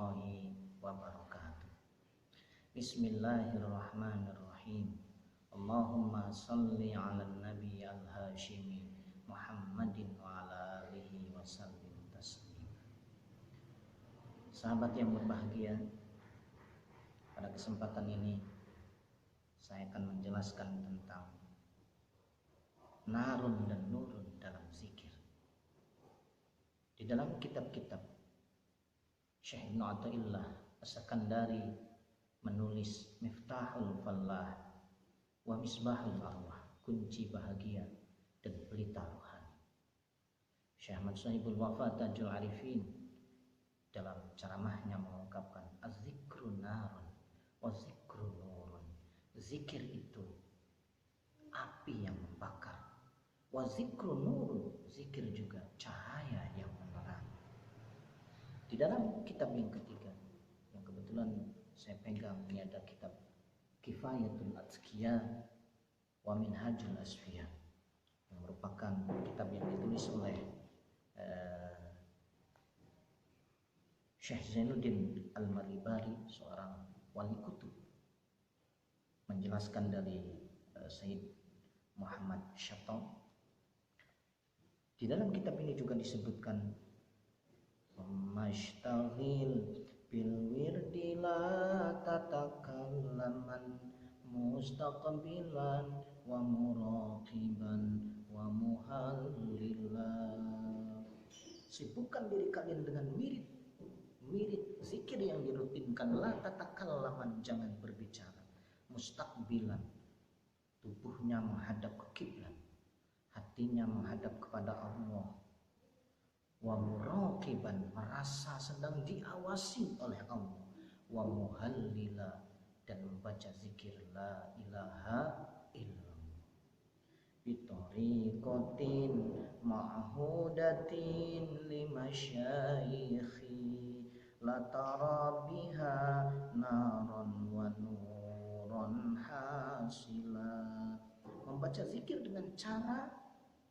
warahmatullahi wabarakatuh. Bismillahirrahmanirrahim. Allahumma salli ala nabi al-hashimi Muhammadin wa ala alihi wa sallim taslim. Sahabat yang berbahagia, pada kesempatan ini saya akan menjelaskan tentang narun dan nurun dalam zikir. Di dalam kitab-kitab Syekh Ibnu Athaillah As-Sakandari menulis Miftahul Fallah wa Misbahul Arwah, kunci bahagia dan pelita rohani. Syekh Ahmad Sahibul Wafa Tajul Arifin dalam ceramahnya mengungkapkan az-zikru narun wa zikru nurun. Zikir itu api yang membakar, wa zikru nurun, zikir juga cahaya yang menerangi. Di dalam kitab yang ketiga, yang kebetulan saya pegang, ini ada kitab Kifayatul Atqiya wa Minhajul Asfiya, yang merupakan kitab yang ditulis oleh Syekh Zainuddin Al-Maribari, seorang wali kutub, menjelaskan dari Sayyid Muhammad Syattah. Di dalam kitab ini juga disebutkan Mashtaghil bil wirdi la tatakallaman mustaqbilan wa muraqiban wa muhallilan. Sibukkan diri kalian dengan wirid zikir yang dirutinkan, la tatakallaman, jangan berbicara, mustaqbilan, tubuhnya menghadap ke kiblat, hatinya menghadap kepada Allah, wa muraqiban, merasa sedang diawasi oleh Allah, wa muhallila, dan membaca zikir la ilaha illallah, bitariqatin ma'hudatin limasyayikhi la tara biha naran wa nuran hasila. Membaca zikir dengan cara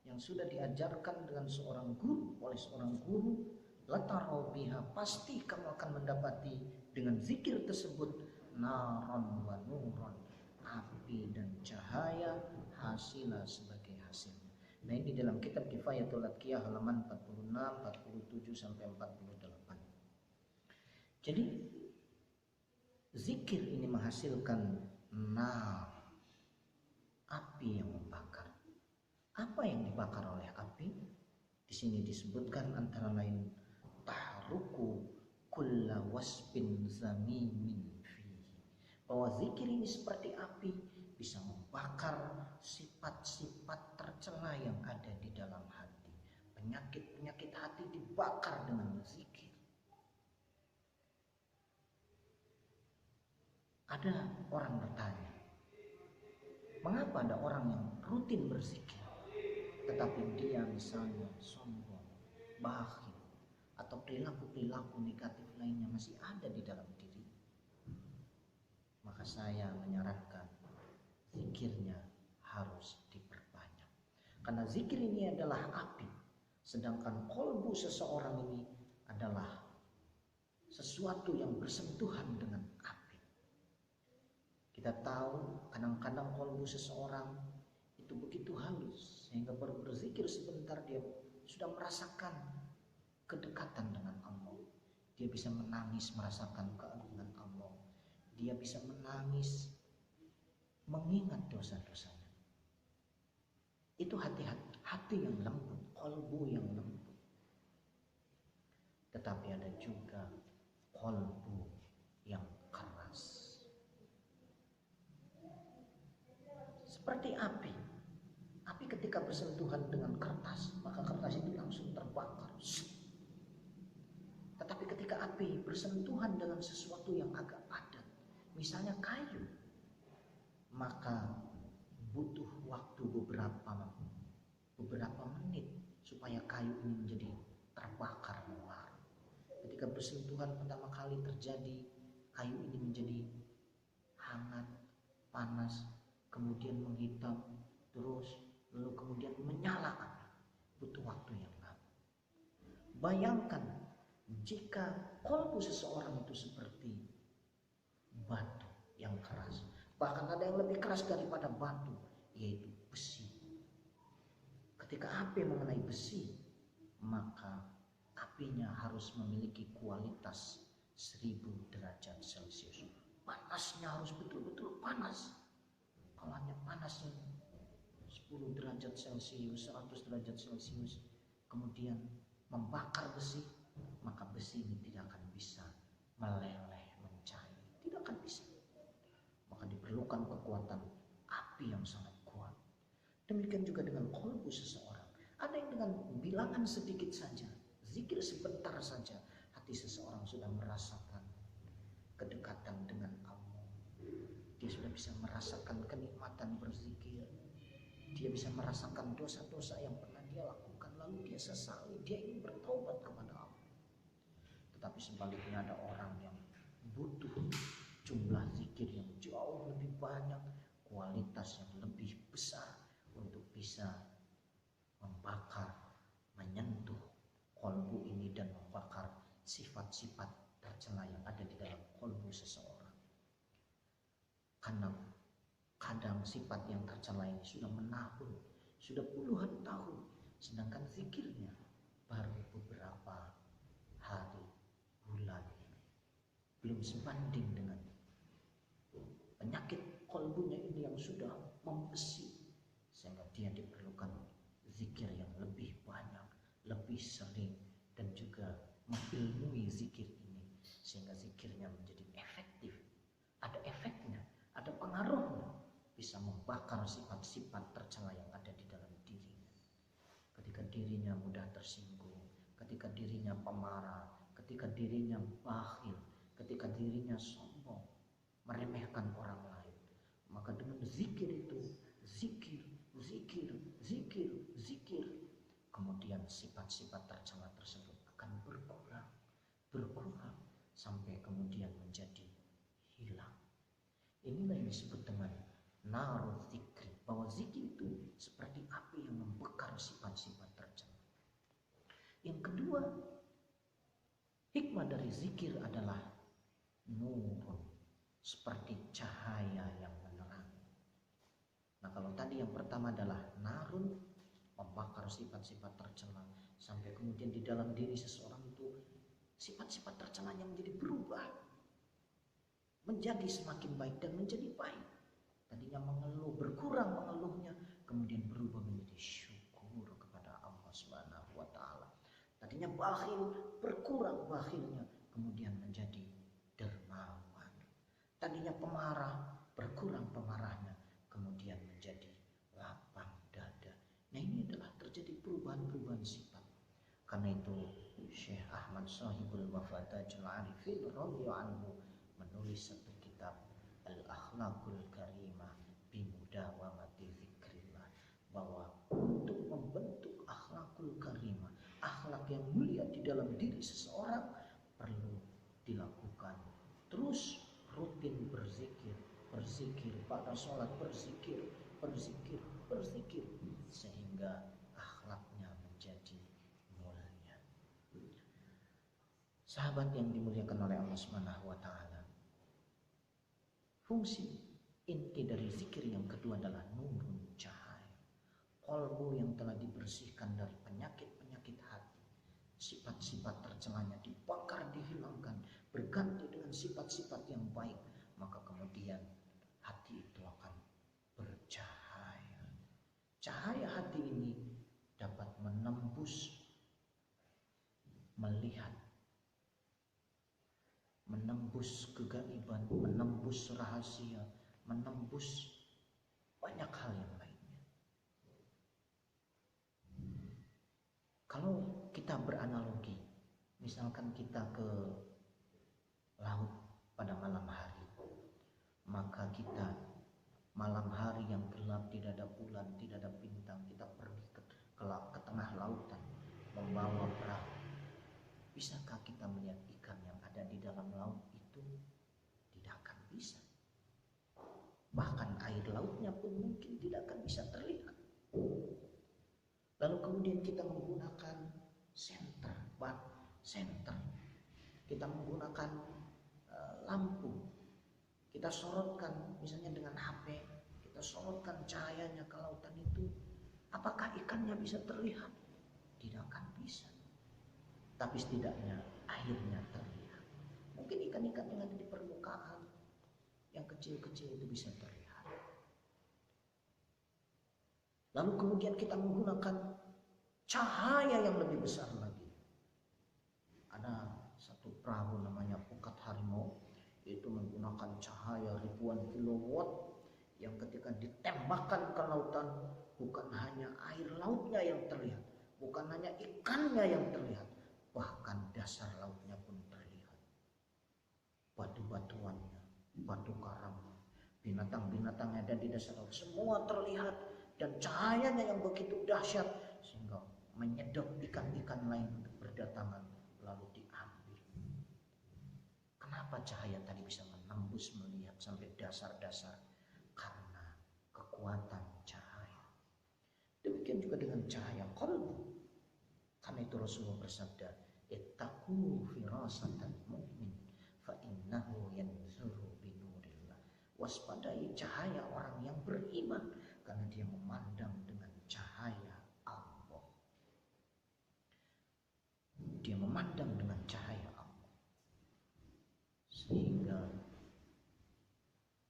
yang sudah diajarkan dengan seorang guru, oleh seorang guru, latarau biha, pasti kamu akan mendapati dengan zikir tersebut naron wa nuron, api dan cahaya, hasilah sebagai hasilnya. Nah, ini dalam kitab Kifayatul Atqiya halaman 46, 47 sampai 48. Jadi zikir ini menghasilkan api yang membakar. Apa yang dibakar oleh api? Di sini disebutkan antara lain tahruku kulla wasbin zamimin fihi, bahwa zikir ini seperti api, bisa membakar sifat-sifat tercela yang ada di dalam hati. Penyakit-penyakit hati dibakar dengan zikir. Ada orang bertanya, mengapa ada orang yang rutin berzikir tetapi dia misalnya sombong, bakhil, atau perilaku-perilaku negatif lainnya masih ada di dalam diri? Maka saya menyarankan zikirnya harus diperbanyak, karena zikir ini adalah api, sedangkan kolbu seseorang ini adalah sesuatu yang bersentuhan dengan api. Kita tahu kadang-kadang kolbu seseorang itu begitu halus sehingga baru berzikir sebentar dia sudah merasakan kedekatan dengan Allah. Dia bisa menangis merasakan keagungan Allah. Dia bisa menangis mengingat dosa-dosanya. Itu hati yang lembut, kolbu yang lembut. Tetapi ada juga kolbu yang keras, seperti api. Api ketika bersentuhan dengan kertas, maka kertas itu langsung terbakar. Tetapi ketika api bersentuhan dengan sesuatu yang agak padat, misalnya kayu, maka butuh waktu beberapa menit supaya kayu ini menjadi terbakar membara. Ketika bersentuhan pertama kali terjadi, kayu ini menjadi hangat, panas, kemudian menghitam, terus lalu kemudian menyala api. Butuh waktu yang lama. Bayangkan Jika kolbu seseorang itu seperti batu yang keras, bahkan ada yang lebih keras daripada batu, yaitu besi. Ketika api mengenai besi, maka apinya harus memiliki kualitas 1000 derajat Celcius. Panasnya harus betul-betul panas. Kalau hanya panasnya 10 derajat Celcius, 100 derajat Celcius, kemudian membakar besi, maka besi ini tidak akan bisa meleleh, mencair, tidak akan bisa. Maka diperlukan kekuatan api yang sangat kuat. Demikian juga dengan kolbu seseorang. Ada yang dengan bilangan sedikit saja, zikir sebentar saja, hati seseorang sudah merasakan kedekatan dengan Allah. Dia sudah bisa merasakan kenikmatan berzikir. Dia bisa merasakan dosa-dosa yang pernah dia lakukan, lalu dia sesali, dia ingin bertobat kepada Allah. Tetapi sebaliknya ada orang yang butuh jumlah zikir yang jauh lebih banyak, kualitas yang lebih besar untuk bisa membakar, menyentuh kolbu ini dan membakar sifat-sifat tercela yang ada di dalam kolbu seseorang. Karena kadang sifat yang tercela ini sudah menahun, sudah puluhan tahun, sedangkan zikirnya baru beberapa hari, bulan, belum sebanding dengan penyakit kolbunya ini yang sudah membesi, sehingga dia diperlukan zikir yang lebih banyak, lebih sering, dan juga mengilmui zikir ini sehingga zikirnya menjadi efektif, ada efeknya, ada pengaruhnya, bisa membakar sifat-sifat tercela yang ada di dalam dirinya. Ketika dirinya mudah tersinggung, ketika dirinya pemarah, ketika dirinya bakhil, ketika dirinya sombong, meremehkan orang lain, maka dengan zikir itu, zikir, kemudian sifat-sifat tercela tersebut akan berkurang sampai kemudian menjadi hilang. Inilah yang disebut dengan narul zikri, bahwa zikir itu seperti api yang membakar sifat-sifat tercela. Yang kedua, hikmah dari zikir adalah nurun, seperti cahaya yang menerangi. Nah, kalau tadi yang pertama adalah narun, membakar sifat-sifat tercela, sampai kemudian di dalam diri seseorang itu sifat-sifat tercelanya menjadi berubah, menjadi semakin baik dan menjadi baik. Tadinya mengeluh, berkurang mengeluhnya, kemudian berubah menjadi syukur kepada Allah Subhanahu wa taala. Tadinya bakhil, berkurang bakhilnya, kemudian menjadi dermawan. Tadinya pemarah, berkurang pemarahnya, kemudian menjadi lapang dada. Nah, ini adalah terjadi perubahan-perubahan sifat. Karena itu Syekh Ahmad Sahibul Wafatajul Arifin radhiyallahu anhu menulis satu kitab Al-Akhlaqul Karimah Bimudawamati Zikrillah, bahwa untuk membentuk akhlakul karimah, akhlak yang mulia di dalam diri seseorang, perlu dilakukan terus rutin berzikir pada sholat, berzikir sehingga akhlaknya menjadi mulia. Sahabat yang dimuliakan oleh Allah Subhanahu wa taala, fungsi inti dari zikir yang kedua adalah nurun, cahaya. Kolbu yang telah dibersihkan dari penyakit-penyakit hati, sifat-sifat tercelanya dibakar, dihilangkan, berganti dengan sifat-sifat yang baik, maka kemudian hati itu akan bercahaya. Cahaya hati ini dapat menembus, melihat, menembus kegaiban, menembus rahasia, menembus banyak hal yang lainnya. Kalau kita beranalogi, misalkan kita ke laut pada malam hari, maka kita malam hari yang gelap, tidak ada bulan, tidak ada bintang, kita pergi ke tengah lautan membawa perahu. Bisakah kita melihat ikan yang ada di dalam laut itu? Tidak akan bisa. Bahkan air lautnya pun mungkin tidak akan bisa terlihat. Lalu kemudian kita menggunakan senter, kita menggunakan lampu, kita sorotkan misalnya dengan HP, kita sorotkan cahayanya ke lautan itu, apakah ikannya bisa terlihat? Tidak akan bisa. Tapi setidaknya airnya terlihat. Mungkin ikan-ikan yang ada di permukaan yang kecil-kecil itu bisa terlihat. Lalu kemudian kita menggunakan cahaya yang lebih besar lagi. Ada satu perahu namanya Pukat Harimau, itu menggunakan cahaya ribuan kilowatt yang ketika ditembakkan ke lautan, bukan hanya air lautnya yang terlihat, bukan hanya ikannya yang terlihat, bahkan dasar lautnya pun terlihat. Batu-batuannya, batu karangnya, binatang-binatang yang ada di dasar laut, semua terlihat. Dan cahayanya yang begitu dahsyat sehingga menyedot ikan-ikan lain untuk berdatangan lalu diambil. Kenapa cahaya tadi bisa menembus melihat sampai dasar-dasar? Karena kekuatan cahaya. Demikian juga dengan cahaya qalbu. Karena itu Rasulullah bersabda, ittaqu firasatan mu'min fa innahu yanzuru binurillah. Waspadai cahaya orang yang beriman, karena dia memandang dengan cahaya Allah. Dia memandang dengan cahaya Allah, sehingga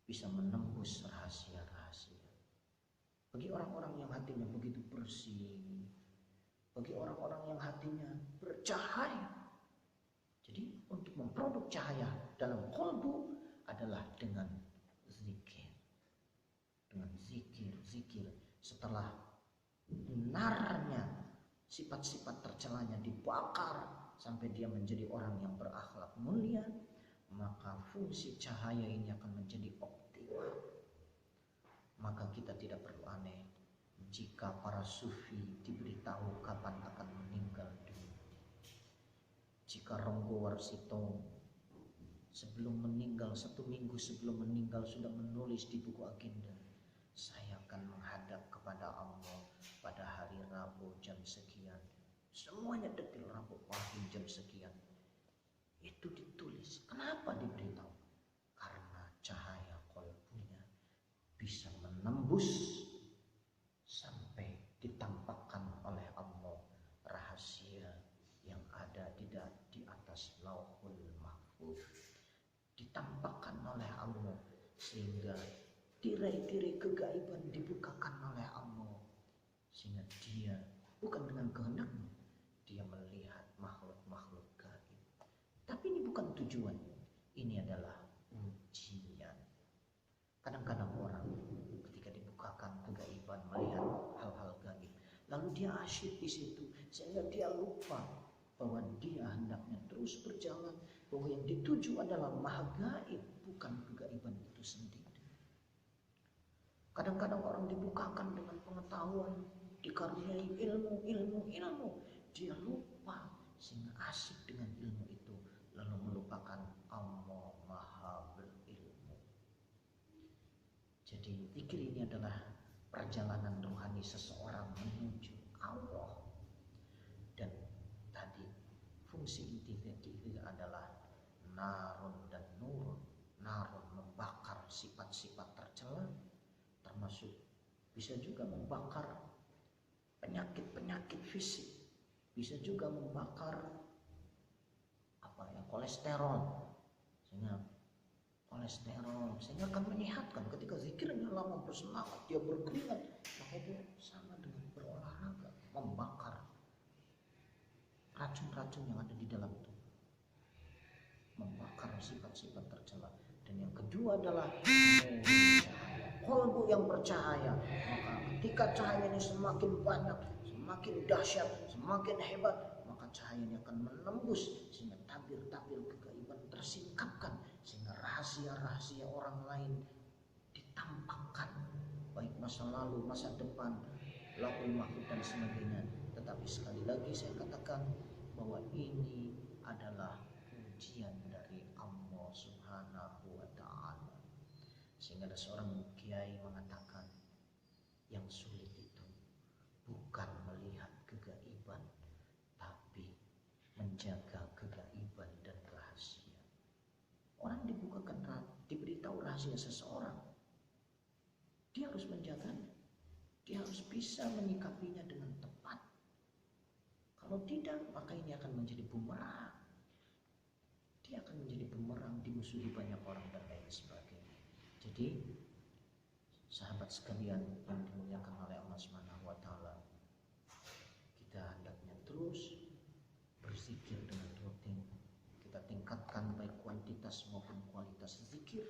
bisa menembus rahasia-rahasia. Bagi orang-orang yang hatinya begitu bersih, bagi orang-orang yang hatinya bercahaya. Jadi untuk memproduk cahaya dalam qalbu adalah dengan zikir. Dengan zikir. Setelah benarnya sifat-sifat tercelanya dibakar sampai dia menjadi orang yang berakhlak mulia, maka fungsi cahaya ini akan menjadi optimal. Maka kita tidak perlu aneh jika para sufi diberitahu kapan akan meninggal dunia. Jika Ronggo Warsito sebelum meninggal, 1 minggu sebelum meninggal sudah menulis di buku agenda, saya akan menghadap kepada Allah pada hari Rabu jam sekian. Semuanya detil, Rabu pagi jam sekian. Itu ditulis. Kenapa diberitahu? Karena cahaya qalbunya bisa menembus sampai ditampakkan oleh Allah rahasia yang ada di atas Lauhul Mahfuz. Ditampakkan oleh Allah sehingga tirai-tirai kegaiban dibukakan oleh Allah, sehingga dia bukan dengan kehendaknya dia melihat makhluk-makhluk gaib. Tapi ini bukan tujuan. Ini adalah ujian. Kadang-kadang orang ketika dibukakan kegaiban melihat hal-hal gaib, lalu dia asyik di situ sehingga dia lupa bahwa dia hendaknya terus berjalan, bahwa yang dituju adalah maha gaib, bukan kegaiban itu sendiri. Kadang-kadang orang dibukakan dengan pengetahuan, dikaruniai ilmu, dia lupa sehingga asyik dengan ilmu itu, lalu melupakan Allah Maha berilmu. Jadi zikir ini adalah perjalanan rohani seseorang menuju Allah. Dan tadi fungsi inti zikir adalah narun dan nurun. Narun membakar sifat-sifat tercela, termasuk bisa juga membakar penyakit-penyakit fisik, bisa juga membakar kolesterol, sehingga akan menyehatkan. Ketika zikirnya lama bersemangat, dia berkeringat, maka itu sama dengan berolahraga, membakar racun-racun yang ada di dalam tubuh, membakar sifat-sifat tercela. Dan yang kedua adalah qalbu yang bercahaya. Maka ketika cahaya ini semakin banyak, semakin dahsyat, semakin hebat, maka cahayanya akan menembus sehingga tabir-tabir kegaiban tersingkapkan, sehingga rahasia-rahasia orang lain ditampakkan, baik masa lalu, masa depan, Lauhul Mahfuz dan sebagainya. Tetapi sekali lagi saya katakan bahwa ini adalah ujian dari Allah Subhanahu wa ta'ala. Sehingga ada seorang kiai mengatakan, yang sulit itu bukan melihat kegaiban, tapi menjaga kegaiban dan rahasia. rahasia seseorang, dia harus menjaganya. Dia harus bisa menyikapinya dengan tepat. Kalau tidak, maka ini akan menjadi bumerang. Dia akan menjadi bumerang, dimusuhi banyak orang dan lain sebagainya. Jadi, sahabat sekalian yang dimuliakan oleh Allah Subhanahu wa taala, kita hendaknya terus berzikir dengan rutin. Kita tingkatkan baik kuantitas maupun kualitas zikir,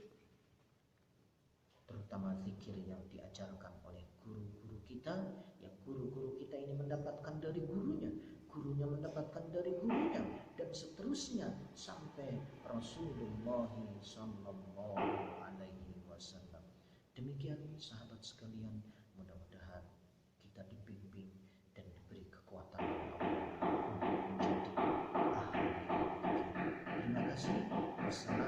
terutama zikir yang diajarkan oleh guru-guru kita, yang guru-guru kita ini mendapatkan dari gurunya, gurunya mendapatkan dari gurunya, dan seterusnya sampai Rasulullah sallallahu alaihi wasallam. Demikian sahabat sekalian, mudah-mudahan kita dibimbing dan diberi kekuatan oleh Allah untuk menjadi ahli zikir. Terima kasih. Wassalamualaikum